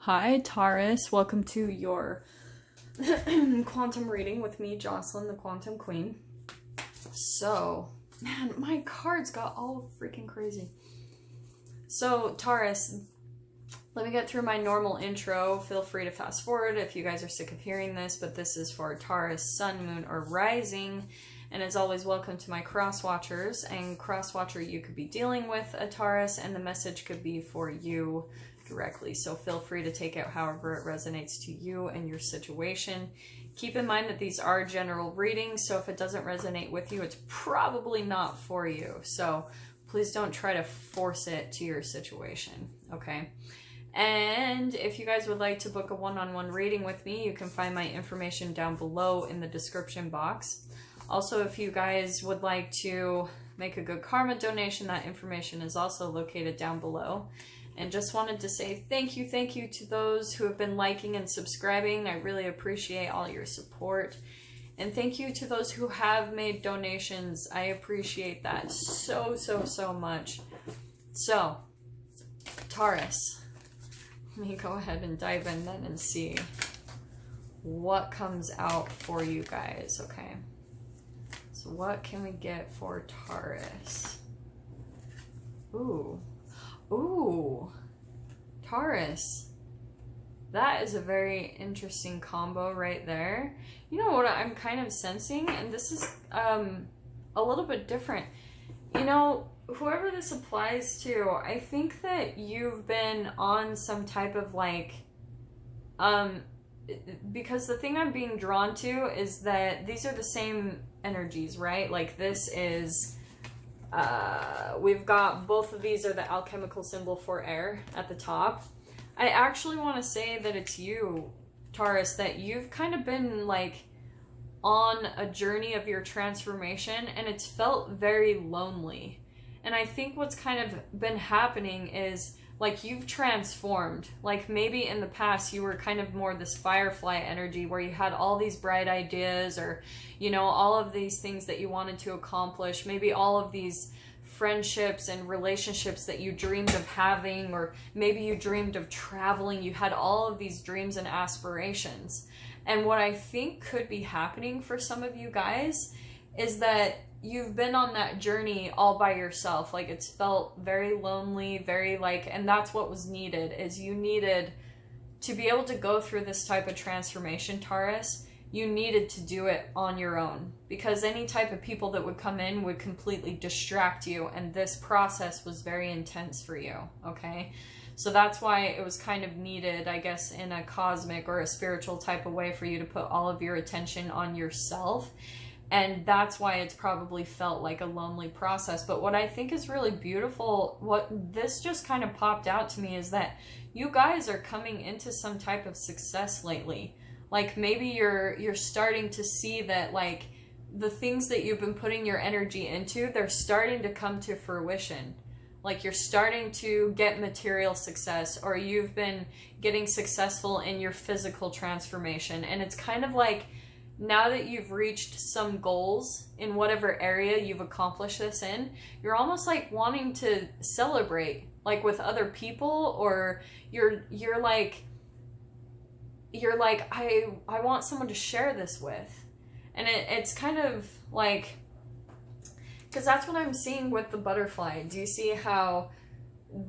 Hi, Taurus. Welcome to your quantum reading with me, Jocelyn, the Quantum Queen. So, man, my cards got all freaking crazy. So, Taurus, let me get through my normal intro. Feel free to fast forward if you guys are sick of hearing this, but this is for Taurus, Sun, Moon, or Rising. And as always, welcome to my cross watchers. And cross watcher, you could be dealing with a Taurus, and the message could be for you directly. So feel free to take it however it resonates to you and your situation. Keep in mind that these are general readings, so if it doesn't resonate with you, it's probably not for you. So please don't try to force it to your situation, okay? And if you guys would like to book a one-on-one reading with me, you can find my information down below in the description box. Also, if you guys would like to make a good karma donation, that information is also located down below. And just wanted to say thank you to those who have been liking and subscribing. I really appreciate all your support. And thank you to those who have made donations. I appreciate that so much. So, Taurus, let me go ahead and dive in then and see what comes out for you guys, okay? So what can we get for Taurus? Ooh, Taurus. That is a very interesting combo right there. You know what I'm kind of sensing? And this is a little bit different. You know, whoever this applies to, I think that you've been on some type of like, because the thing I'm being drawn to is that these are the same energies, right? Like this is, we've got both of these are the alchemical symbol for air at the top. I actually want to say that it's you, Taurus, that you've kind of been like on a journey of your transformation, and it's felt very lonely. And I think what's kind of been happening is like you've transformed. Like maybe in the past you were kind of more this firefly energy where you had all these bright ideas, or you know, all of these things that you wanted to accomplish, maybe all of these friendships and relationships that you dreamed of having, or maybe you dreamed of traveling. You had all of these dreams and aspirations. And what I think could be happening for some of you guys is that you've been on that journey all by yourself. Like it's felt very lonely, very like, and that's what was needed, is you needed to be able to go through this type of transformation, Taurus. You needed to do it on your own, because any type of people that would come in would completely distract you, and this process was very intense for you, okay? So that's why it was kind of needed, I guess, in a cosmic or a spiritual type of way for you to put all of your attention on yourself. And that's why it's probably felt like a lonely process. But what I think is really beautiful, what this just kind of popped out to me, is that you guys are coming into some type of success lately. Like maybe you're starting to see that like the things that you've been putting your energy into, they're starting to come to fruition. Like you're starting to get material success, or you've been getting successful in your physical transformation. And it's kind of like, now that you've reached some goals in whatever area you've accomplished this in, you're almost like wanting to celebrate like with other people, or you're like I want someone to share this with. And it's kind of like, because that's what I'm seeing with the butterfly. Do you see how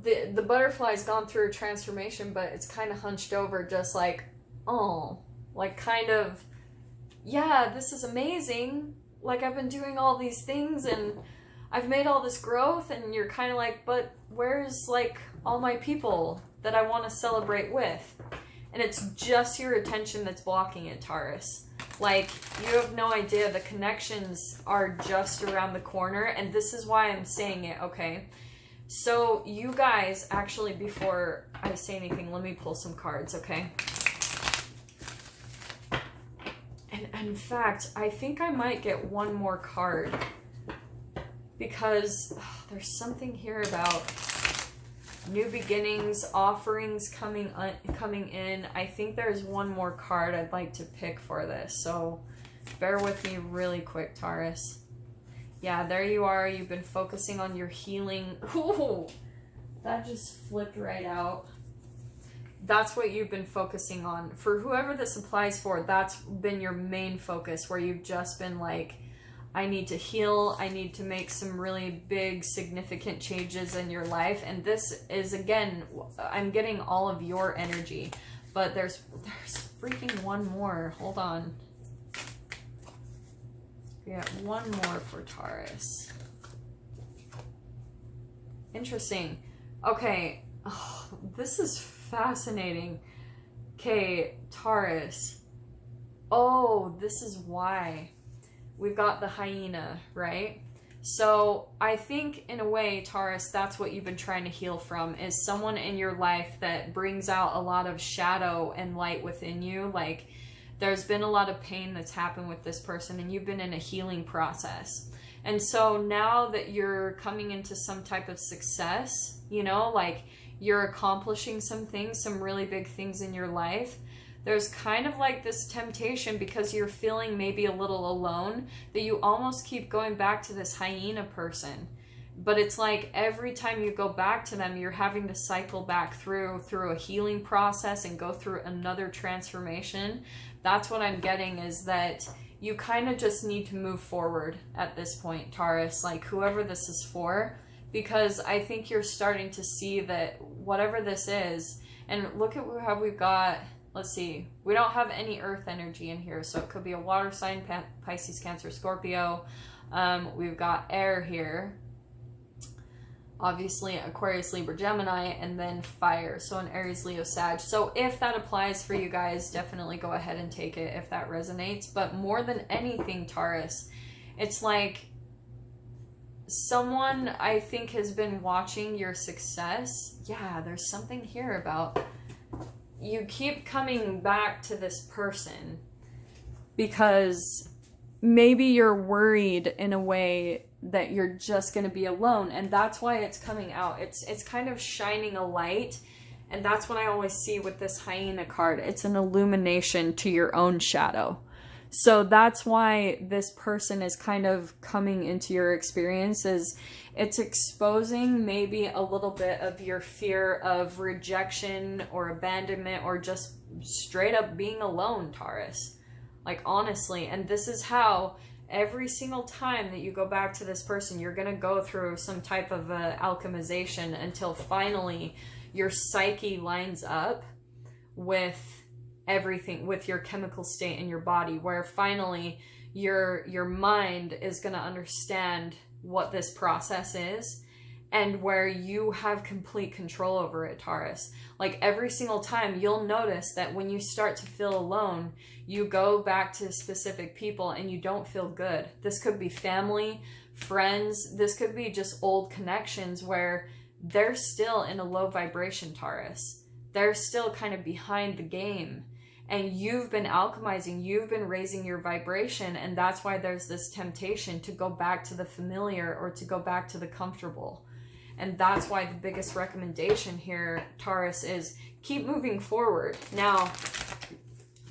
the butterfly's gone through a transformation, but it's kind of hunched over, just like, oh, like kind of, yeah, this is amazing. Like I've been doing all these things and I've made all this growth, and you're kind of like, but where's like all my people that I want to celebrate with? And it's just your attention that's blocking it, Taurus. Like, you have no idea. The connections are just around the corner, and this is why I'm saying it, okay? So, you guys, actually, before I say anything, let me pull some cards, okay? And in fact, I think I might get one more card, because there's something here about new beginnings, offerings coming in. I think there's one more card I'd like to pick for this, so bear with me really quick, Taurus. Yeah, there you are. You've been focusing on your healing. Ooh, that just flipped right out. that's what you've been focusing on. For whoever this applies for, that's been your main focus, where you've just been like, I need to heal, I need to make some really big, significant changes in your life. And this is, again, I'm getting all of your energy. But there's freaking one more. Hold on. We got one more for Taurus. Interesting. Okay. Oh, this is fascinating. Okay, Taurus. Oh, this is why. We've got the hyena, right? So I think in a way, Taurus, that's what you've been trying to heal from, is someone in your life that brings out a lot of shadow and light within you. Like, there's been a lot of pain that's happened with this person, and you've been in a healing process. And so now that you're coming into some type of success, you know, like you're accomplishing some things, some really big things in your life, there's kind of like this temptation, because you're feeling maybe a little alone, that you almost keep going back to this hyena person. But it's like every time you go back to them, you're having to cycle back through a healing process and go through another transformation. That's what I'm getting, is that you kind of just need to move forward at this point, Taurus, like whoever this is for, because I think you're starting to see that whatever this is, and look at how we've got, let's see, we don't have any earth energy in here, so it could be a water sign, Pisces, Cancer, Scorpio. We've got air here, obviously Aquarius, Libra, Gemini, and then fire, so an Aries, Leo, Sag. So if that applies for you guys, definitely go ahead and take it if that resonates. But more than anything, Taurus, it's like someone, I think, has been watching your success. Yeah, there's something here about you keep coming back to this person because maybe you're worried in a way that you're just going to be alone, and that's why it's coming out. It's kind of shining a light, and that's what I always see with this hyena card. It's an illumination to your own shadow. So that's why this person is kind of coming into your experiences. It's exposing maybe a little bit of your fear of rejection or abandonment, or just straight up being alone, Taurus. Like, honestly. And this is how every single time that you go back to this person, you're going to go through some type of alchemization until finally your psyche lines up with everything, with your chemical state in your body, where finally your mind is going to understand what this process is, and where you have complete control over it, Taurus. Like, every single time you'll notice that when you start to feel alone, you go back to specific people and you don't feel good. This could be family, friends, this could be just old connections where they're still in a low vibration, Taurus. They're still kind of behind the game. And you've been alchemizing, you've been raising your vibration, and that's why there's this temptation to go back to the familiar or to go back to the comfortable. And that's why the biggest recommendation here, Taurus, is keep moving forward. Now,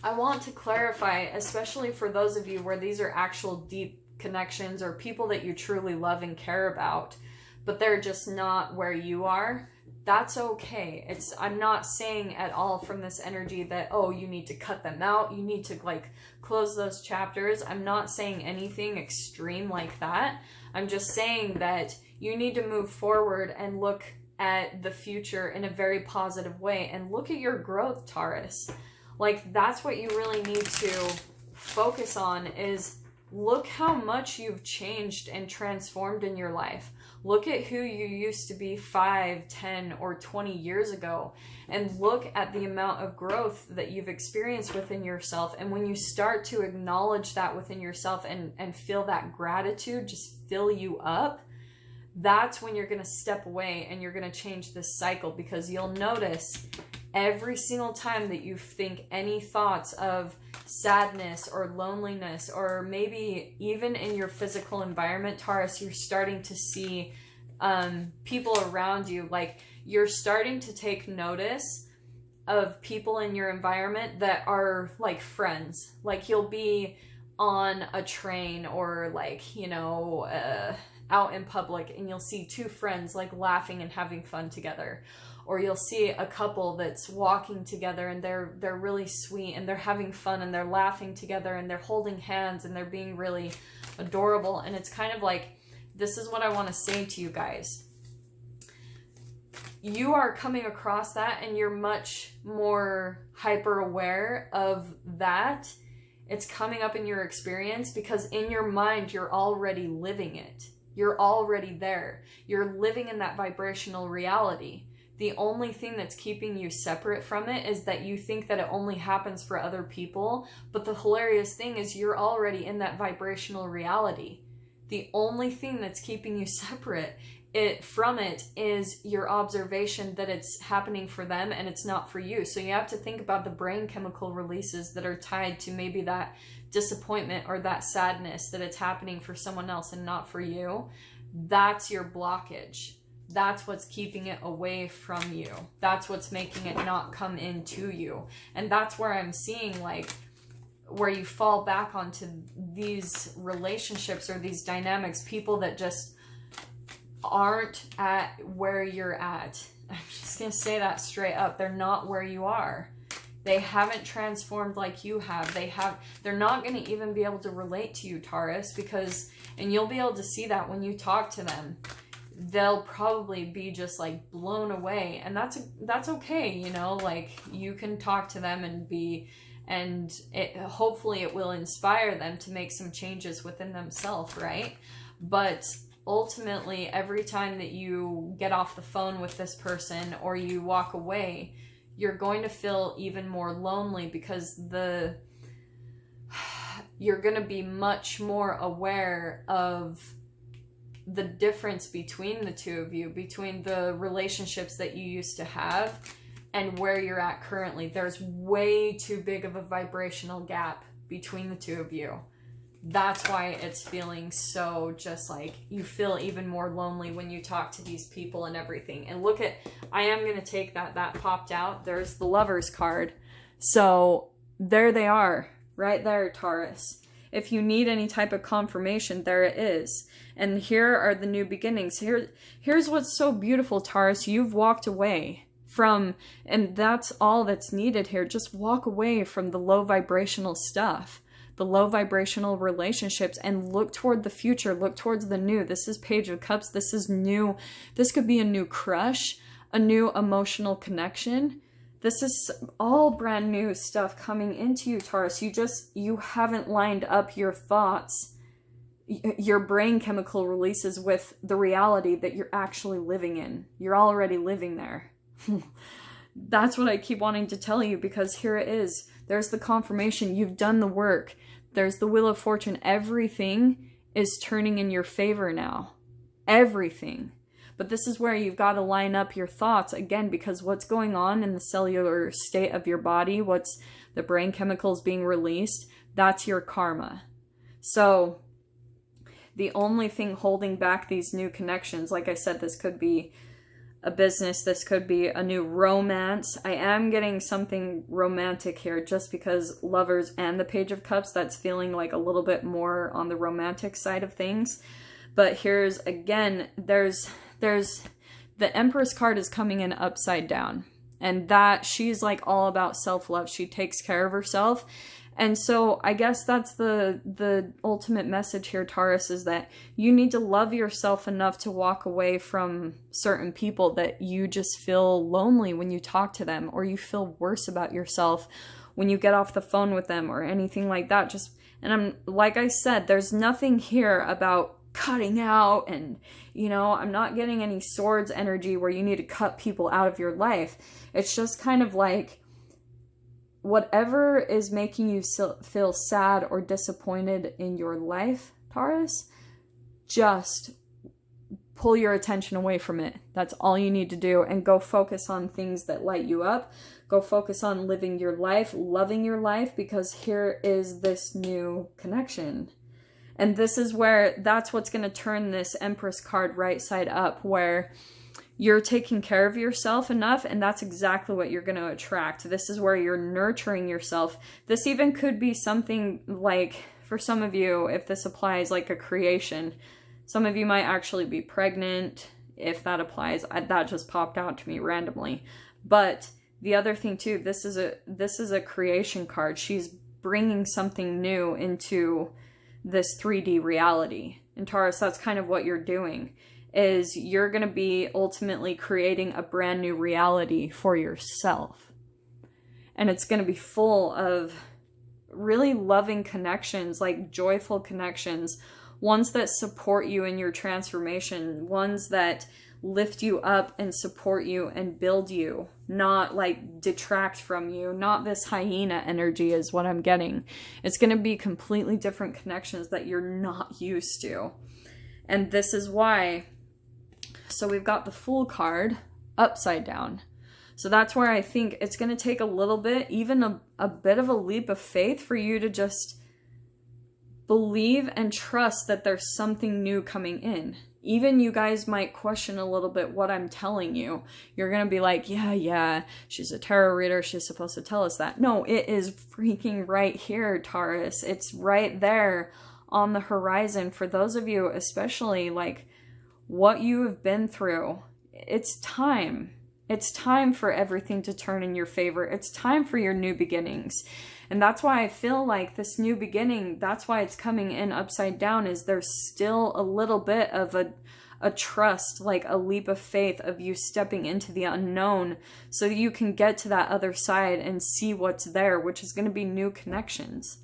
I want to clarify, especially for those of you where these are actual deep connections or people that you truly love and care about, but they're just not where you are. That's okay. I'm not saying at all from this energy that, oh, you need to cut them out, you need to like close those chapters. I'm not saying anything extreme like that. I'm just saying that you need to move forward and look at the future in a very positive way, and look at your growth, Taurus. Like, that's what you really need to focus on, is look how much you've changed and transformed in your life. Look at who you used to be 5, 10, or 20 years ago, and look at the amount of growth that you've experienced within yourself. And when you start to acknowledge that within yourself and feel that gratitude just fill you up, that's when you're going to step away and you're going to change this cycle, because you'll notice every single time that you think any thoughts of sadness or loneliness, or maybe even in your physical environment, Taurus, you're starting to see people around you. Like, you're starting to take notice of people in your environment that are like friends. Like, you'll be on a train or like, you know, out in public, and you'll see two friends like laughing and having fun together. or you'll see a couple that's walking together and they're really sweet and they're having fun and they're laughing together and they're holding hands and they're being really adorable. And it's kind of like, this is what I want to say to you guys. You are coming across that and you're much more hyper aware of that. It's coming up in your experience because in your mind, you're already living it. You're already there. You're living in that vibrational reality. The only thing that's keeping you separate from it is that you think that it only happens for other people. But the hilarious thing is you're already in that vibrational reality. The only thing that's keeping you separate from it is your observation that it's happening for them and it's not for you. So you have to think about the brain chemical releases that are tied to maybe that disappointment or that sadness that it's happening for someone else and not for you. That's your blockage. That's what's keeping it away from you. That's what's making it not come into you. And that's where I'm seeing like where you fall back onto these relationships or these dynamics, people that just aren't at where you're at. I'm just gonna say that straight up. They're not where you are. They haven't transformed like you have. They're not gonna even be able to relate to you, Taurus, because, and you'll be able to see that when you talk to them. They'll probably be just like blown away, and that's okay, you know, like you can talk to them and hopefully it will inspire them to make some changes within themselves, right? But ultimately, every time that you get off the phone with this person or you walk away, you're going to feel even more lonely because you're going to be much more aware of the difference between the two of you, between the relationships that you used to have and where you're at currently. There's way too big of a vibrational gap between the two of you. That's why it's feeling so just like you feel even more lonely when you talk to these people and everything. And look at, I am going to take that popped out. There's the Lovers card. So there they are right there, Taurus. If you need any type of confirmation, there it is. And here are the new beginnings. Here's what's so beautiful, Taurus. You've walked away from, and that's all that's needed here. Just walk away from the low vibrational stuff, the low vibrational relationships, and look toward the future, look towards the new. This is Page of Cups. This is new. This could be a new crush, a new emotional connection. This is all brand new stuff coming into you, Taurus. You haven't lined up your thoughts, your brain chemical releases with the reality that you're actually living in. You're already living there. That's what I keep wanting to tell you, because here it is. There's the confirmation. You've done the work. There's the Wheel of Fortune. Everything is turning in your favor now. Everything. But this is where you've got to line up your thoughts again, because what's going on in the cellular state of your body, what's the brain chemicals being released, that's your karma. So the only thing holding back these new connections, like I said, this could be a business, this could be a new romance. I am getting something romantic here just because Lovers and the Page of Cups, that's feeling like a little bit more on the romantic side of things. But here's, again, there's the Empress card is coming in upside down, and that she's like all about self-love. She takes care of herself. And so I guess that's the ultimate message here, Taurus, is that you need to love yourself enough to walk away from certain people that you just feel lonely when you talk to them, or you feel worse about yourself when you get off the phone with them or anything like that. And like I said, there's nothing here about cutting out, and I'm not getting any swords energy where you need to cut people out of your life. It's just kind of like whatever is making you feel sad or disappointed in your life, Taurus, just pull your attention away from it. That's all you need to do, and go focus on things that light you up. Go focus on living your life, loving your life, because here is this new connection. And this is where, that's what's going to turn this Empress card right side up, where you're taking care of yourself enough, and that's exactly what you're going to attract. This is where you're nurturing yourself. This even could be something like, for some of you, if this applies, like a creation. Some of you might actually be pregnant. if that applies. That just popped out to me randomly. But the other thing too, this is a creation card. She's bringing something new into this 3D reality. And Taurus, that's kind of what you're doing, is you're going to be ultimately creating a brand new reality for yourself. And it's going to be full of really loving connections, like joyful connections, ones that support you in your transformation, ones that lift you up and support you and build you, not like detract from you. Not this hyena energy is what I'm getting. It's going to be completely different connections that you're not used to. And this is why, so we've got the Fool card upside down. So that's where I think it's going to take a little bit, even a bit of a leap of faith for you to just believe and trust that there's something new coming in. Even you guys might question a little bit what I'm telling you. You're going to be like, yeah, she's a tarot reader. She's supposed to tell us that. No, it is freaking right here, Taurus. It's right there on the horizon. For those of you, especially like what you have been through, it's time. It's time for everything to turn in your favor. It's time for your new beginnings. And that's why I feel like this new beginning, that's why it's coming in upside down, is there's still a little bit of a trust, like a leap of faith of you stepping into the unknown so you can get to that other side and see what's there, which is going to be new connections.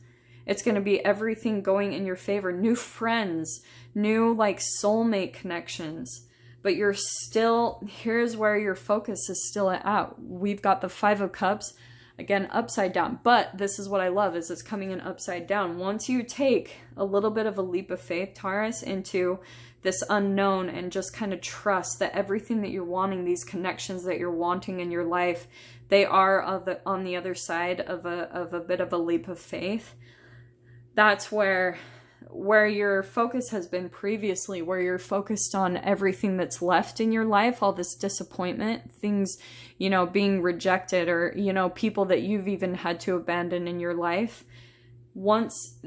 It's going to be everything going in your favor, new friends, new like soulmate connections. But you're still, here's where your focus is still at. We've got the 5 of Cups, again, upside down. But this is what I love, is it's coming in upside down. Once you take a little bit of a leap of faith, Taurus, into this unknown and just kind of trust that everything that you're wanting, these connections that you're wanting in your life, they are on the other side of a bit of a leap of faith. That's where your focus has been previously, where you're focused on everything that's left in your life, all this disappointment, things, you know, being rejected, or, you know, people that you've even had to abandon in your life. Once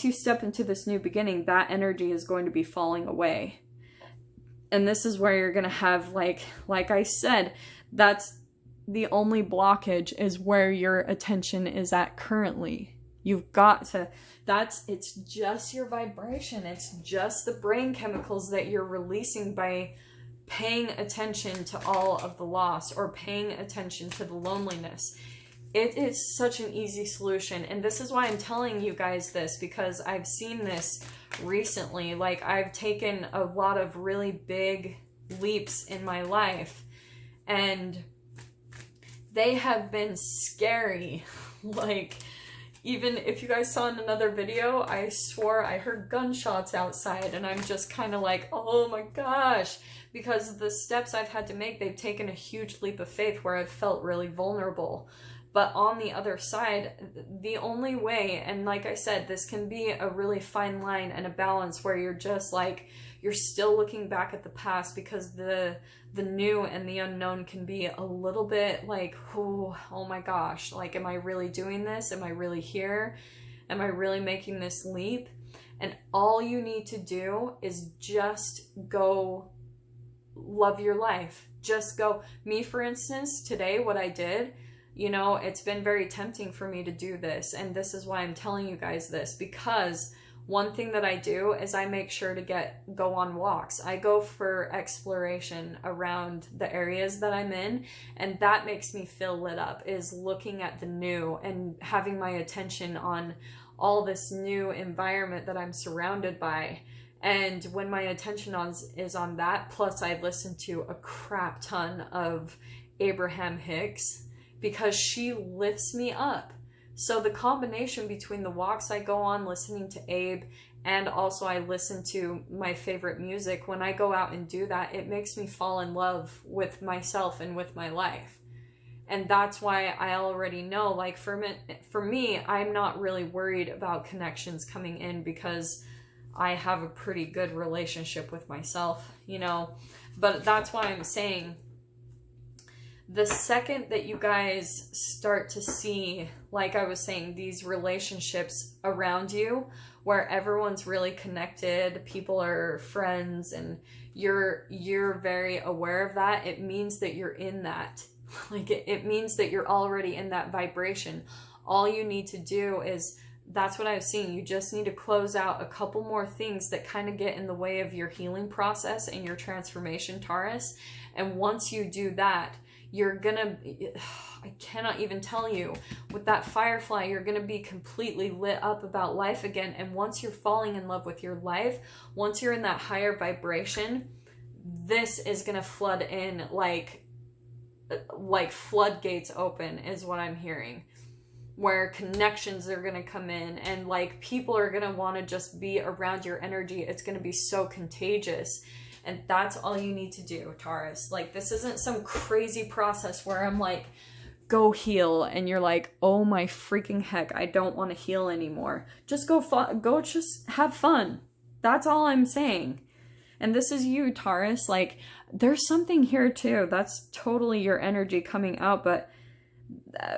you step into this new beginning, that energy is going to be falling away. And this is where you're going to have, like I said, that's the only blockage, is where your attention is at currently. You've got to, it's just your vibration. It's just the brain chemicals that you're releasing by paying attention to all of the loss, or paying attention to the loneliness. It is such an easy solution. And this is why I'm telling you guys this, because I've seen this recently. Like, I've taken a lot of really big leaps in my life, and they have been scary. Like, even if you guys saw in another video, I swore I heard gunshots outside, and I'm just kind of like, oh my gosh, because the steps I've had to make, they've taken a huge leap of faith where I've felt really vulnerable. But on the other side, the only way, and like I said, this can be a really fine line and a balance where you're just like, you're still looking back at the past, because the new and the unknown can be a little bit like, oh my gosh, like, am I really doing this? Am I really here? Am I really making this leap? And all you need to do is just go love your life. Just go. Me, for instance, today, what I did, you know, it's been very tempting for me to do this. And this is why I'm telling you guys this, because one thing that I do is I make sure to go on walks. I go for exploration around the areas that I'm in, and that makes me feel lit up, is looking at the new and having my attention on all this new environment that I'm surrounded by. And when my attention is on that, plus I listen to a crap ton of Abraham Hicks, because she lifts me up. So the combination between the walks I go on listening to Abe, and also I listen to my favorite music, when I go out and do that, it makes me fall in love with myself and with my life. And that's why I already know, like, for me, I'm not really worried about connections coming in, because I have a pretty good relationship with myself, you know. But that's why I'm saying, the second that you guys start to see, like I was saying, these relationships around you where everyone's really connected, people are friends, and, you're very aware of that, it means that you're in that. Like it means that you're already in that vibration. All you need to do is, that's what I was seeing, you just need to close out a couple more things that kind of get in the way of your healing process and your transformation, Taurus. And once you do that, you're gonna, I cannot even tell you, with that firefly, you're gonna be completely lit up about life again. And once you're falling in love with your life, once you're in that higher vibration, this is gonna flood in like floodgates open, is what I'm hearing, where connections are gonna come in, and like people are gonna want to just be around your energy. It's gonna be so contagious. And that's all you need to do, Taurus. Like, this isn't some crazy process where I'm like, go heal, and you're like, oh my freaking heck, I don't want to heal anymore. Just go just have fun. That's all I'm saying. And this is you, Taurus. Like, there's something here too. That's totally your energy coming out. But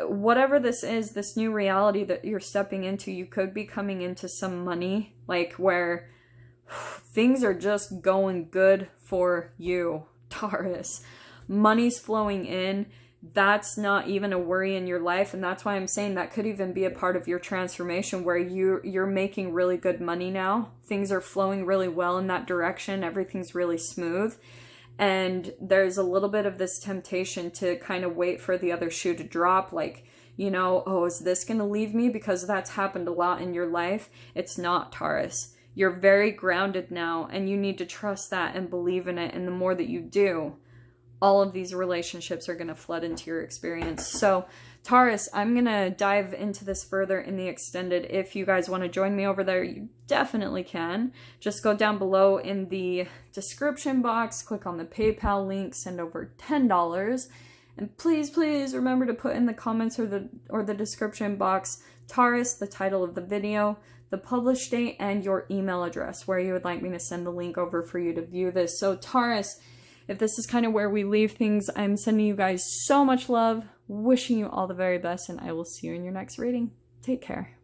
whatever this is, this new reality that you're stepping into, you could be coming into some money, like where things are just going good for you, Taurus. Money's flowing in. That's not even a worry in your life. And that's why I'm saying that could even be a part of your transformation, where you're making really good money now. Things are flowing really well in that direction. Everything's really smooth. And there's a little bit of this temptation to kind of wait for the other shoe to drop. Like, you know, oh, is this going to leave me? Because that's happened a lot in your life. It's not, Taurus. You're very grounded now, and you need to trust that and believe in it. And the more that you do, all of these relationships are going to flood into your experience. So, Taurus, I'm going to dive into this further in the extended. If you guys want to join me over there, you definitely can. Just go down below in the description box, click on the PayPal link, send over $10. And please, please remember to put in the comments or the description box, Taurus, the title of the video, the publish date, and your email address where you would like me to send the link over for you to view this. So, Taurus, if this is kind of where we leave things, I'm sending you guys so much love, wishing you all the very best, and I will see you in your next reading. Take care.